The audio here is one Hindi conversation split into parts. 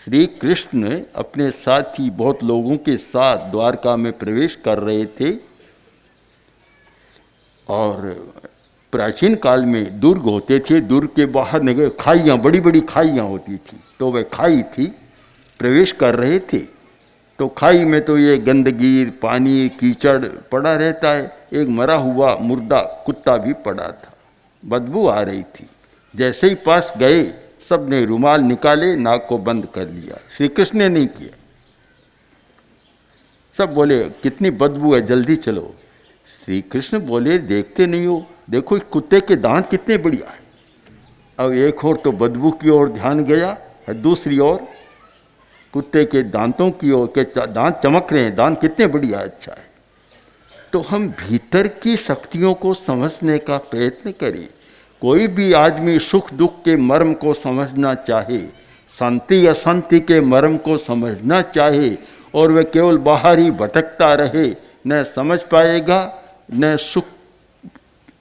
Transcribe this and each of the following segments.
श्री कृष्ण अपने साथी बहुत लोगों के साथ द्वारका में प्रवेश कर रहे थे और प्राचीन काल में दुर्ग होते थे। दुर्ग के बाहर नगर खाइयाँ, बड़ी बड़ी खाइयाँ होती थी, तो वह खाई थी, प्रवेश कर रहे थे तो खाई में तो ये गंदगी, पानी, कीचड़ पड़ा रहता है। एक मरा हुआ मुर्दा कुत्ता भी पड़ा था, बदबू आ रही थी। जैसे ही पास गए सब ने रुमाल निकाले, नाक को बंद कर लिया। श्री कृष्ण ने नहीं किया। सब बोले कितनी बदबू है, जल्दी चलो। श्री कृष्ण बोले देखते नहीं हो, देखो इस कुत्ते के दांत कितने बढ़िया है। अब एक और तो बदबू की ओर ध्यान गया, दूसरी ओर कुत्ते के दांतों की ओर के दांत चमक रहे हैं, दांत कितने बढ़िया, अच्छा है। तो हम भीतर की शक्तियों को समझने का प्रयत्न करें। कोई भी आदमी सुख दुख के मर्म को समझना चाहे, शांति अशांति के मर्म को समझना चाहे और वह केवल बाहर ही भटकता रहे, न समझ पाएगा, न सुख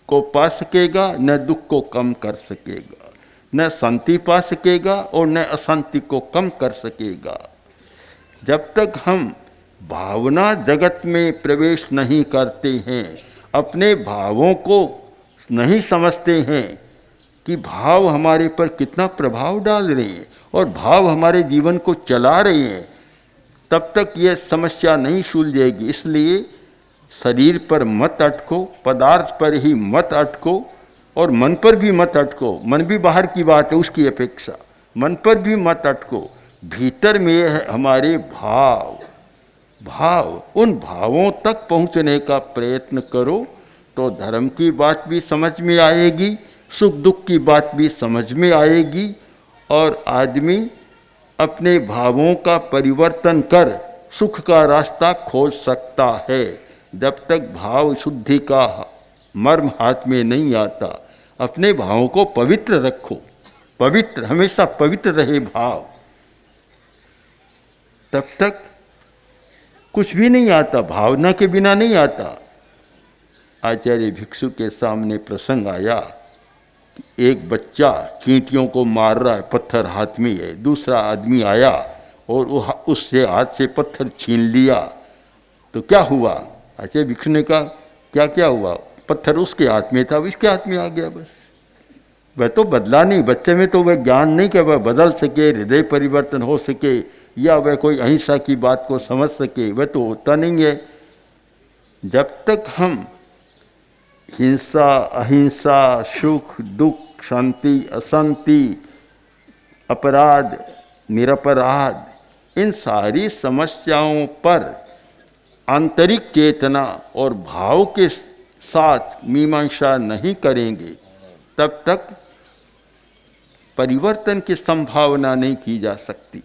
को पा सकेगा, न दुख को कम कर सकेगा, न शांति पा सकेगा और न अशांति को कम कर सकेगा। जब तक हम भावना जगत में प्रवेश नहीं करते हैं, अपने भावों को नहीं समझते हैं कि भाव हमारे पर कितना प्रभाव डाल रहे हैं और भाव हमारे जीवन को चला रहे हैं, तब तक यह समस्या नहीं सुलझेगी। इसलिए शरीर पर मत अटको, पदार्थ पर ही मत अटको और मन पर भी मत अटको। मन भी बाहर की बात है, उसकी अपेक्षा मन पर भी मत अटको। भीतर में है हमारे भाव, उन भावों तक पहुंचने का प्रयत्न करो तो धर्म की बात भी समझ में आएगी, सुख दुख की बात भी समझ में आएगी और आदमी अपने भावों का परिवर्तन कर सुख का रास्ता खोज सकता है। जब तक भाव शुद्धि का मर्म हाथ में नहीं आता, अपने भावों को पवित्र रखो, पवित्र, हमेशा पवित्र रहे भाव, तब तक कुछ भी नहीं आता, भावना के बिना नहीं आता। आचार्य भिक्षु के सामने प्रसंग आया, एक बच्चा चींटियों को मार रहा है, पत्थर हाथ में है, दूसरा आदमी आया और उससे हाथ से पत्थर छीन लिया, तो क्या हुआ? आचार्य भिक्षु ने कहा क्या क्या हुआ? पत्थर उसके हाथ में था, इसके हाथ में आ गया, बस। वह तो बदला नहीं, बच्चे में तो वह ज्ञान नहीं कि वह बदल सके, हृदय परिवर्तन हो सके या वह कोई अहिंसा की बात को समझ सके, वह तो होता नहीं है। जब तक हम हिंसा, अहिंसा, सुख दुख, शांति अशांति, अपराध निरपराध, इन सारी समस्याओं पर आंतरिक चेतना और भाव के साथ मीमांसा नहीं करेंगे, तब तक परिवर्तन की संभावना नहीं की जा सकती।